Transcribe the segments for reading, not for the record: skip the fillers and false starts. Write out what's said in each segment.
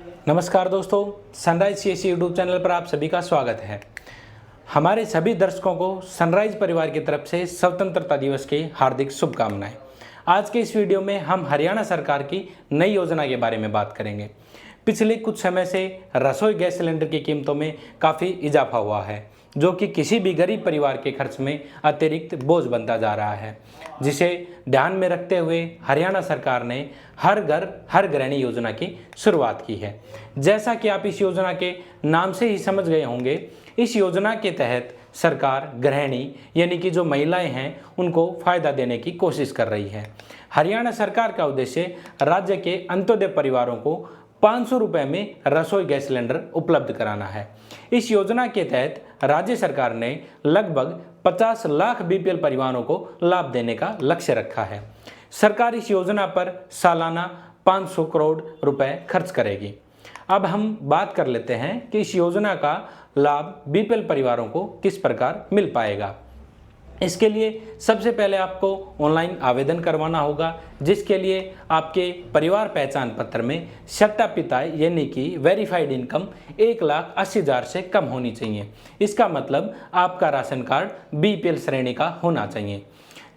नमस्कार दोस्तों, sunrise CSC YouTube channel पर आप सभी का स्वागत है। हमारे सभी दर्शकों को सनराइज परिवार की तरफ से स्वतंत्रता दिवस की हार्दिक शुभकामनाएं। आज के इस वीडियो में हम हरियाणा सरकार की नई योजना के बारे में बात करेंगे। पिछले कुछ समय से रसोई गैस सिलेंडर की कीमतों में काफ़ी इजाफा हुआ है, जो कि किसी भी गरीब परिवार के खर्च में अतिरिक्त बोझ बनता जा रहा है, जिसे ध्यान में रखते हुए हरियाणा सरकार ने हर घर हर गृहिणी योजना की शुरुआत की है। जैसा कि आप इस योजना के नाम से ही समझ गए होंगे, इस योजना के तहत सरकार गृहिणी यानी कि जो महिलाएं हैं उनको फ़ायदा देने की कोशिश कर रही है। हरियाणा सरकार का उद्देश्य राज्य के अंत्योदय परिवारों को 500 रुपये में रसोई गैस सिलेंडर उपलब्ध कराना है। इस योजना के तहत राज्य सरकार ने लगभग 50 लाख बीपीएल परिवारों को लाभ देने का लक्ष्य रखा है। सरकार इस योजना पर सालाना 500 करोड़ रुपए खर्च करेगी। अब हम बात कर लेते हैं कि इस योजना का लाभ बीपीएल परिवारों को किस प्रकार मिल पाएगा। इसके लिए सबसे पहले आपको ऑनलाइन आवेदन करवाना होगा, जिसके लिए आपके परिवार पहचान पत्र में सत्यापित आय यानी कि वेरीफाइड इनकम 1,80,000 से कम होनी चाहिए। इसका मतलब आपका राशन कार्ड बीपीएल श्रेणी का होना चाहिए।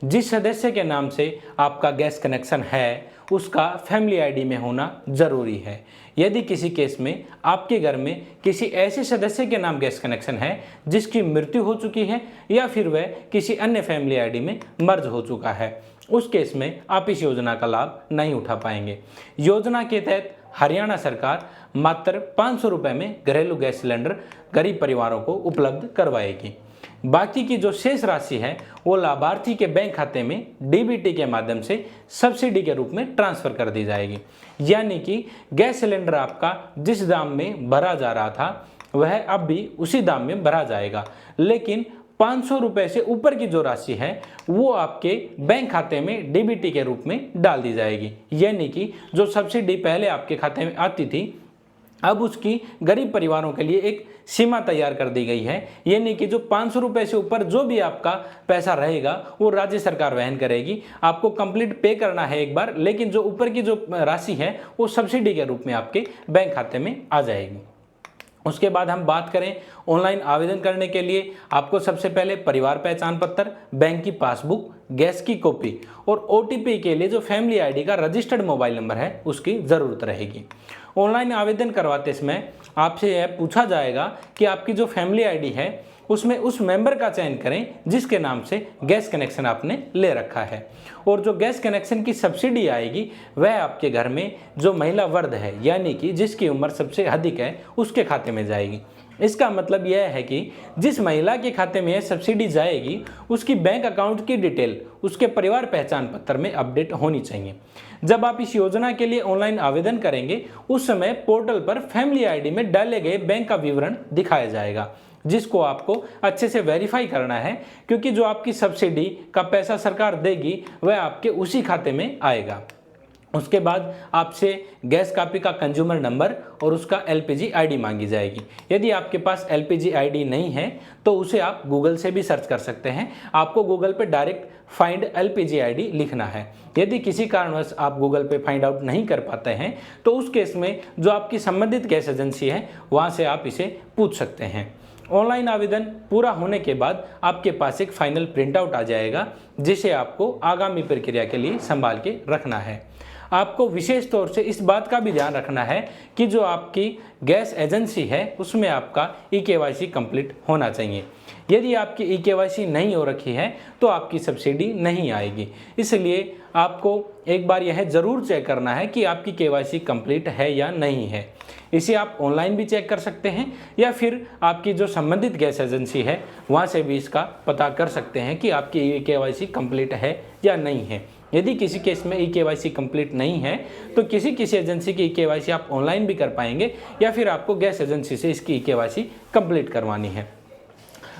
जिस सदस्य के नाम से आपका गैस कनेक्शन है उसका फैमिली आईडी में होना ज़रूरी है। यदि किसी केस में आपके घर में किसी ऐसे सदस्य के नाम गैस कनेक्शन है जिसकी मृत्यु हो चुकी है या फिर वह किसी अन्य फैमिली आईडी में मर्ज हो चुका है, उस केस में आप इस योजना का लाभ नहीं उठा पाएंगे। योजना के तहत हरियाणा सरकार मात्र 500 रुपये में घरेलू गैस सिलेंडर गरीब परिवारों को उपलब्ध करवाएगी। बाकी की जो शेष राशि है वो लाभार्थी के बैंक खाते में डीबीटी के माध्यम से सब्सिडी के रूप में ट्रांसफ़र कर दी जाएगी। यानी कि गैस सिलेंडर आपका जिस दाम में भरा जा रहा था वह अब भी उसी दाम में भरा जाएगा, लेकिन 500 रुपये से ऊपर की जो राशि है वो आपके बैंक खाते में डीबीटी के रूप में डाल दी जाएगी। यानी कि जो सब्सिडी पहले आपके खाते में आती थी अब उसकी गरीब परिवारों के लिए एक सीमा तैयार कर दी गई है। यानी कि जो 500 रुपये से ऊपर जो भी आपका पैसा रहेगा वो राज्य सरकार वहन करेगी। आपको कंप्लीट पे करना है एक बार, लेकिन जो ऊपर की जो राशि है वो सब्सिडी के रूप में आपके बैंक खाते में आ जाएगी। उसके बाद हम बात करें ऑनलाइन आवेदन करने के लिए, आपको सबसे पहले परिवार पहचान पत्र, बैंक की पासबुक, गैस की कॉपी और ओटीपी के लिए जो फैमिली आईडी का रजिस्टर्ड मोबाइल नंबर है उसकी ज़रूरत रहेगी। ऑनलाइन आवेदन करवाते समय आपसे यह पूछा जाएगा कि आपकी जो फैमिली आईडी है उसमें उस मेंबर का चयन करें जिसके नाम से गैस कनेक्शन आपने ले रखा है, और जो गैस कनेक्शन की सब्सिडी आएगी वह आपके घर में जो महिला वर्ग है यानी कि जिसकी उम्र सबसे अधिक है उसके खाते में जाएगी। इसका मतलब यह है कि जिस महिला के खाते में यह सब्सिडी जाएगी उसकी बैंक अकाउंट की डिटेल उसके परिवार पहचान पत्र में अपडेट होनी चाहिए। जब आप इस योजना के लिए ऑनलाइन आवेदन करेंगे उस समय पोर्टल पर फैमिली आईडी में डाले गए बैंक का विवरण दिखाया जाएगा, जिसको आपको अच्छे से वेरीफाई करना है, क्योंकि जो आपकी सब्सिडी का पैसा सरकार देगी वह आपके उसी खाते में आएगा। उसके बाद आपसे गैस कॉपी का कंज्यूमर नंबर और उसका एलपीजी आईडी मांगी जाएगी। यदि आपके पास एलपीजी आईडी नहीं है तो उसे आप गूगल से भी सर्च कर सकते हैं। आपको गूगल पे डायरेक्ट फाइंड एलपीजी आईडी लिखना है। यदि किसी कारणवश आप गूगल पे फाइंड आउट नहीं कर पाते हैं तो उस केस में जो आपकी संबंधित गैस एजेंसी है वहाँ से आप इसे पूछ सकते हैं। ऑनलाइन आवेदन पूरा होने के बाद आपके पास एक फाइनल प्रिंट आउट आ जाएगा, जिसे आपको आगामी प्रक्रिया के लिए संभाल के रखना है। आपको विशेष तौर से इस बात का भी ध्यान रखना है कि जो आपकी गैस एजेंसी है उसमें आपका ईकेवाईसी कंप्लीट होना चाहिए। यदि आपकी ईकेवाईसी नहीं हो रखी है तो आपकी सब्सिडी नहीं आएगी। इसलिए आपको एक बार यह ज़रूर चेक करना है कि आपकी केवाईसी कंप्लीट है या नहीं है। इसे आप ऑनलाइन भी चेक कर सकते हैं या फिर आपकी जो संबंधित गैस एजेंसी है वहाँ से भी इसका पता कर सकते हैं कि आपकी ईकेवाईसी कंप्लीट है या नहीं है। यदि किसी केस में ईकेवाईसी कंप्लीट नहीं है तो किसी एजेंसी की ईकेवाईसी आप ऑनलाइन भी कर पाएंगे या फिर आपको गैस एजेंसी से इसकी ईकेवाईसी कंप्लीट करवानी है।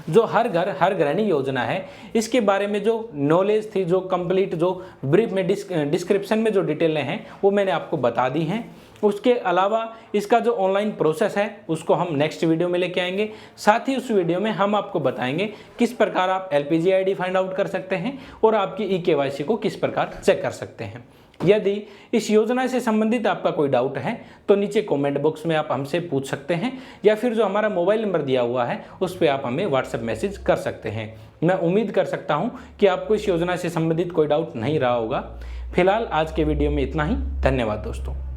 जो हर घर हर गृहिणी योजना है इसके बारे में जो नॉलेज थी, जो कंप्लीट जो ब्रीफ में डिस्क्रिप्शन में जो डिटेलें हैं वो मैंने आपको बता दी हैं। उसके अलावा इसका जो ऑनलाइन प्रोसेस है उसको हम नेक्स्ट वीडियो में लेके आएंगे। साथ ही उस वीडियो में हम आपको बताएंगे किस प्रकार आप एलपीजी आईडी फाइंड आउट कर सकते हैं और आपकी ईकेवाईसी को किस प्रकार चेक कर सकते हैं। यदि इस योजना से संबंधित आपका कोई डाउट है तो नीचे कमेंट बॉक्स में आप हमसे पूछ सकते हैं, या फिर जो हमारा मोबाइल नंबर दिया हुआ है उस पर आप हमें व्हाट्सएप मैसेज कर सकते हैं। मैं उम्मीद कर सकता हूं कि आपको इस योजना से संबंधित कोई डाउट नहीं रहा होगा। फिलहाल आज के वीडियो में इतना ही। धन्यवाद दोस्तों।